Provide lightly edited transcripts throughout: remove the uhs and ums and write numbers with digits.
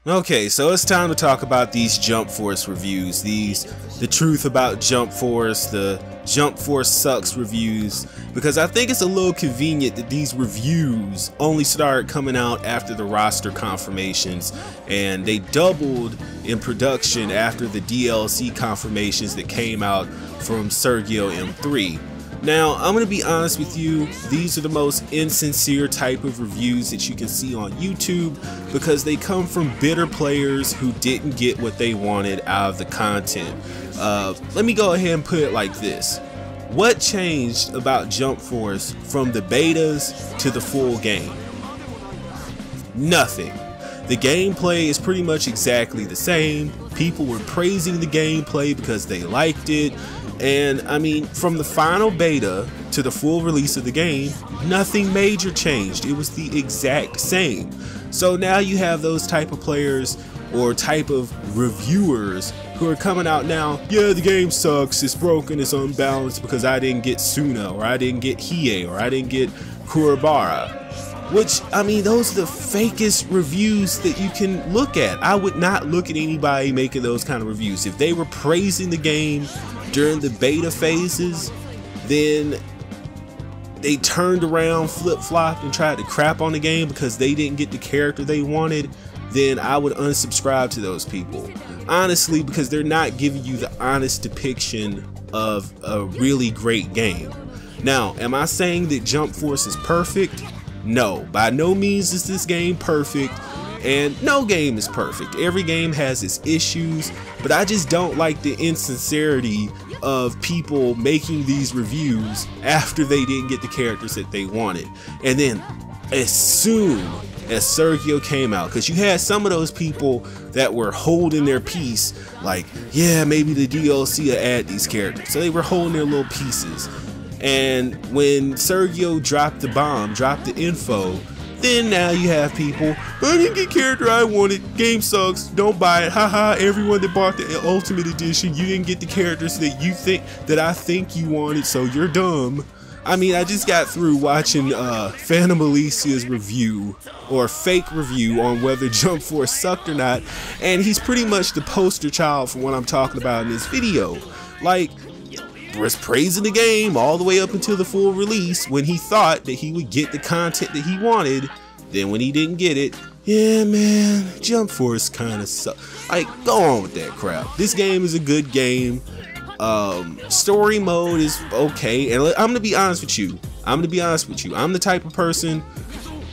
Okay, so it's time to talk about these Jump Force reviews. The truth about Jump Force, the Jump Force sucks reviews, because I think it's a little convenient that these reviews only started coming out after the roster confirmations, and they doubled in production after the DLC confirmations that came out from Sergio M3. Now, I'm going to be honest with you, these are the most insincere type of reviews that you can see on YouTube because they come from bitter players who didn't get what they wanted out of the content. Let me go ahead and put it like this. What changed about Jump Force from the betas to the full game? Nothing. The gameplay is pretty much exactly the same. People were praising the gameplay because they liked it. And I mean, from the final beta to the full release of the game, nothing major changed. It was the exact same. So now you have those type of players or type of reviewers who are coming out now, yeah, the game sucks, it's broken, it's unbalanced because I didn't get Suna, or I didn't get Hiei, or I didn't get Kurabara. Which, I mean, those are the fakest reviews that you can look at. I would not look at anybody making those kind of reviews. If they were praising the game during the beta phases, then they turned around, flip-flopped, and tried to crap on the game because they didn't get the character they wanted, then I would unsubscribe to those people. Honestly, because they're not giving you the honest depiction of a really great game. Now, am I saying that Jump Force is perfect? No, by no means is this game perfect, and no game is perfect. Every game has its issues, but I just don't like the insincerity of people making these reviews after they didn't get the characters that they wanted. And then as soon as Sergio came out, because you had some of those people that were holding their peace, like, yeah, maybe the DLC will add these characters. So they were holding their little pieces. And when Sergio dropped the bomb, dropped the info, then now you have people, I didn't get character I wanted, game sucks, don't buy it, haha, everyone that bought the Ultimate Edition, you didn't get the characters that I think you wanted, so you're dumb. I mean, I just got through watching Phantom Alicia's review, or fake review, on whether Jump Force sucked or not, and he's pretty much the poster child for what I'm talking about in this video. Like, was praising the game all the way up until the full release when he thought that he would get the content that he wanted. Then when he didn't get it, yeah man, Jump Force kind of sucks. Like, go on with that crap. This game is a good game. Story mode is okay, and I'm gonna be honest with you. I'm the type of person,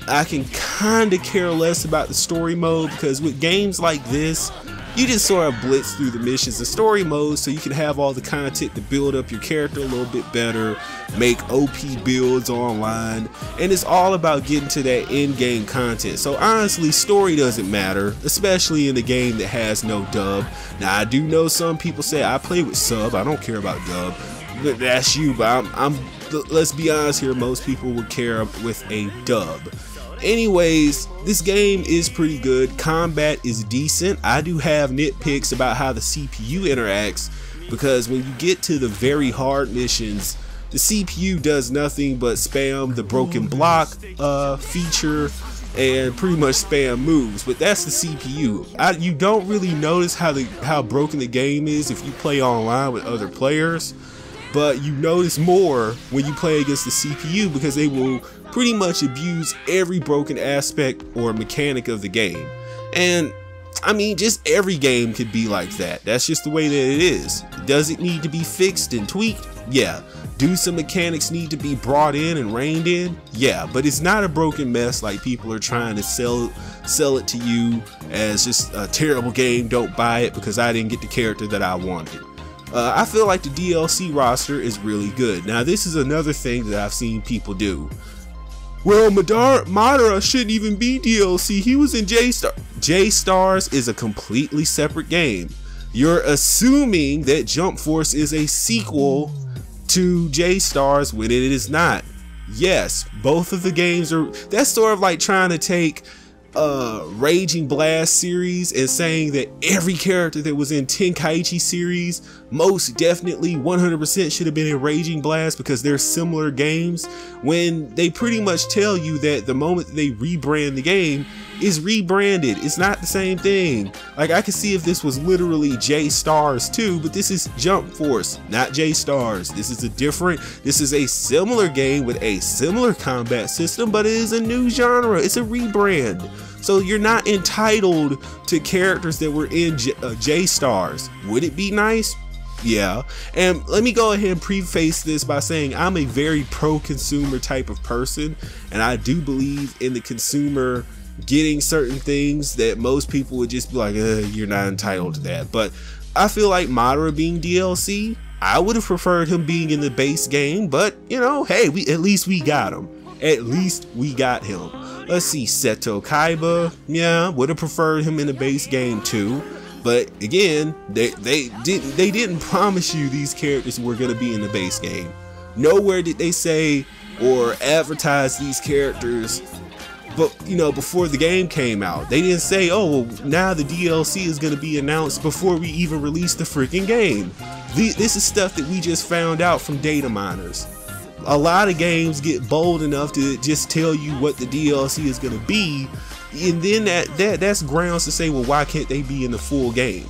I can kind of care less about the story mode, because with games like this, you just sort of blitz through the missions and story mode so you can have all the content to build up your character a little bit better, make OP builds online, and it's all about getting to that in-game content. So honestly, story doesn't matter, especially in a game that has no dub. Now I do know some people say I play with sub, I don't care about dub. That's you, but let's be honest here, most people would care with a dub. Anyways, this game is pretty good. Combat is decent. I do have nitpicks about how the CPU interacts, because when you get to the very hard missions, the CPU does nothing but spam the broken block feature and pretty much spam moves, but that's the CPU. You don't really notice how broken the game is if you play online with other players, but you notice more when you play against the CPU, because they will pretty much abuse every broken aspect or mechanic of the game. And I mean, just every game could be like that. That's just the way that it is. Does it need to be fixed and tweaked? Yeah. Do some mechanics need to be brought in and reined in? Yeah, but it's not a broken mess like people are trying to sell it to you as just a terrible game, don't buy it because I didn't get the character that I wanted. I feel like the DLC roster is really good. Now this is another thing that I've seen people do. Well, Madara shouldn't even be DLC, he was in J-Star. J-Stars is a completely separate game. You're assuming that Jump Force is a sequel to J-Stars when it is not. Yes, both of the games are, that's sort of like trying to take Raging Blast series and saying that every character that was in Tenkaichi series most definitely 100% should have been in Raging Blast because they're similar games, when they pretty much tell you that the moment that they rebrand the game is rebranded, it's not the same thing. Like, I could see if this was literally J-Stars 2, but this is Jump Force, not J-Stars. This is a similar game with a similar combat system, but it is a new genre. It's a rebrand. So you're not entitled to characters that were in J-Stars. Would it be nice? Yeah. And let me go ahead and preface this by saying I'm a very pro-consumer type of person, and I do believe in the consumer getting certain things that most people would just be like, you're not entitled to that. But I feel like Madara being DLC, I would have preferred him being in the base game, but you know, hey, at least we got him. At least we got him. Let's see, Seto Kaiba, yeah, would have preferred him in the base game too. But again, they didn't promise you these characters were gonna be in the base game. Nowhere did they say or advertise these characters, but you know, before the game came out. They didn't say, oh, well, now the DLC is gonna be announced before we even release the freaking game. This is stuff that we just found out from data miners. A lot of games get bold enough to just tell you what the DLC is going to be, and then that's grounds to say, well, why can't they be in the full game?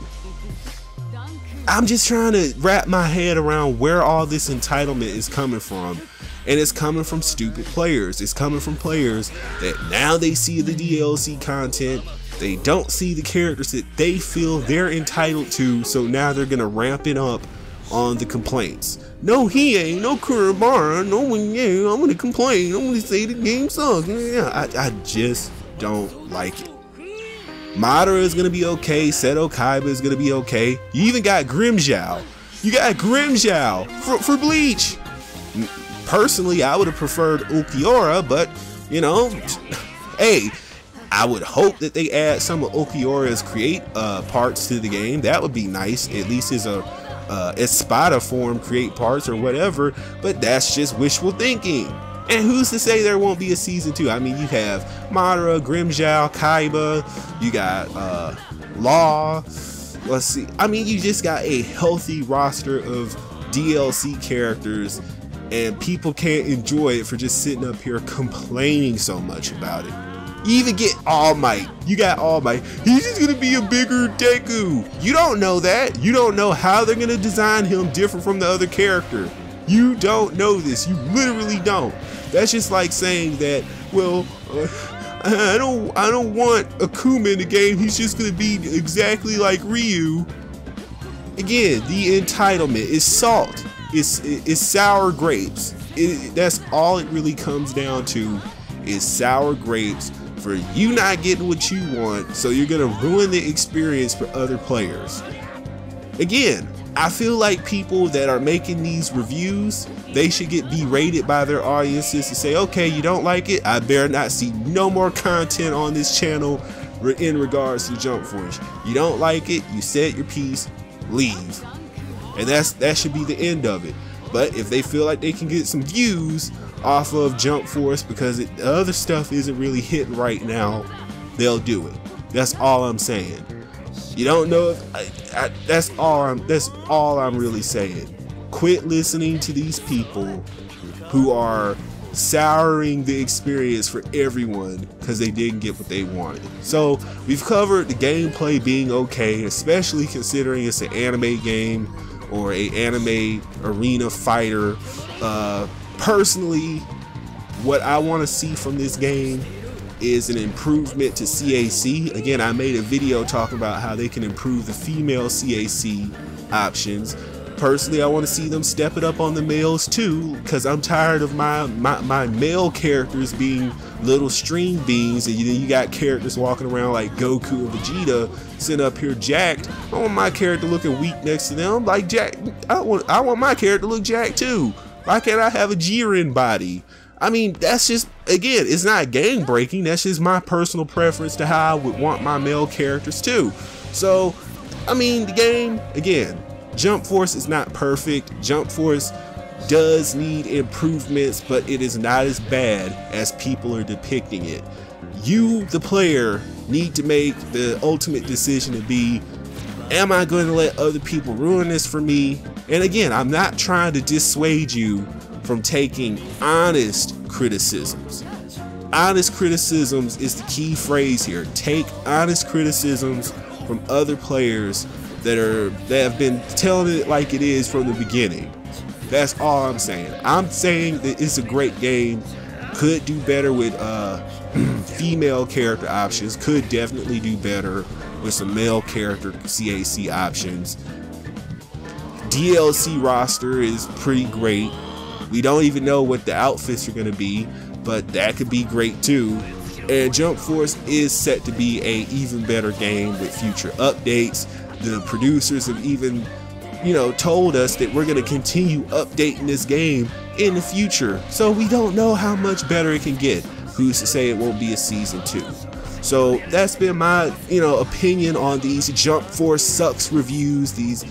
I'm just trying to wrap my head around where all this entitlement is coming from, and it's coming from stupid players. It's coming from players that now they see the DLC content, they don't see the characters that they feel they're entitled to, so now they're going to ramp it up on the complaints. No, he ain't. No Kurabara. No one. Yeah, I'm gonna complain. I'm gonna say the game sucks. Yeah, I just don't like it. Madara is gonna be okay. Seto Kaiba is gonna be okay. You even got Grimmjow. You got Grimmjow for Bleach. Personally, I would have preferred Ulquiorra, but you know, hey, I would hope that they add some of Ulquiorra's create parts to the game. That would be nice. At least as a Espada form create parts or whatever, but that's just wishful thinking. And who's to say there won't be a season 2? I mean, you have Madara, Grimmjow, Kaiba, you got Law. Let's see. I mean, you just got a healthy roster of DLC characters, and people can't enjoy it for just sitting up here complaining so much about it. You even get All Might. You got All Might. He's just gonna be a bigger Deku. You don't know that. You don't know how they're gonna design him different from the other character. You don't know this. You literally don't. That's just like saying that, well, I don't want Akuma in the game. He's just gonna be exactly like Ryu. Again, the entitlement is salt. It's sour grapes. That's all it really comes down to, is sour grapes for you not getting what you want, so you're gonna ruin the experience for other players. Again, I feel like people that are making these reviews, they should get berated by their audiences to say, okay, you don't like it, I better not see no more content on this channel in regards to Jump Force. You don't like it, you said your piece, leave. And that should be the end of it. But if they feel like they can get some views off of Jump Force because the other stuff isn't really hitting right now, they'll do it. That's all I'm saying. You don't know if that's all I'm really saying. Quit listening to these people who are souring the experience for everyone because they didn't get what they wanted. So we've covered the gameplay being okay, especially considering it's an anime game or a anime arena fighter. Personally, what I want to see from this game is an improvement to CAC. Again, I made a video talking about how they can improve the female CAC options. Personally, I want to see them step it up on the males too, because I'm tired of my male characters being little string beans, and then you got characters walking around like Goku or Vegeta sitting up here jacked. I want my character looking weak next to them, like Jack. I want my character to look jacked too. Why can't I have a Jiren body? I mean, that's just, again, it's not game breaking. That's just my personal preference to how I would want my male characters too. So, I mean, the game, again, Jump Force is not perfect. Jump Force does need improvements, but it is not as bad as people are depicting it. You, the player, need to make the ultimate decision to be, am I going to let other people ruin this for me? And again, I'm not trying to dissuade you from taking honest criticisms. Honest criticisms is the key phrase here. Take honest criticisms from other players that have been telling it like it is from the beginning. That's all I'm saying. I'm saying that it's a great game. Could do better with female character options. Could definitely do better with some male character CAC options. DLC roster is pretty great. We don't even know what the outfits are going to be, but that could be great too. And Jump Force is set to be an even better game with future updates. The producers have even, told us that we're going to continue updating this game in the future. So we don't know how much better it can get. Who's to say it won't be a season 2? So that's been my, opinion on these Jump Force sucks reviews. These,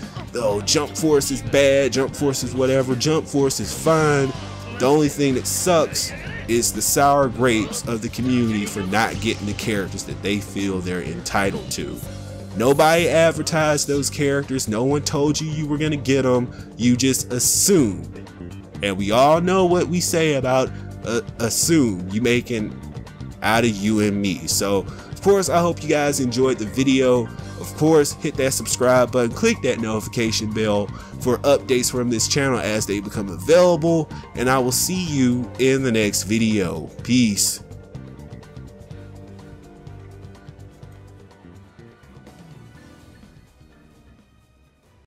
Jump Force is bad, Jump Force is whatever, Jump Force is fine. The only thing that sucks is the sour grapes of the community for not getting the characters that they feel they're entitled to. Nobody advertised those characters. No one told you were going to get them. You just assumed. And we all know what we say about assume. You making out of you and me. So, of course, I hope you guys enjoyed the video. Of course, hit that subscribe button. Click that notification bell for updates from this channel as they become available. And I will see you in the next video. Peace.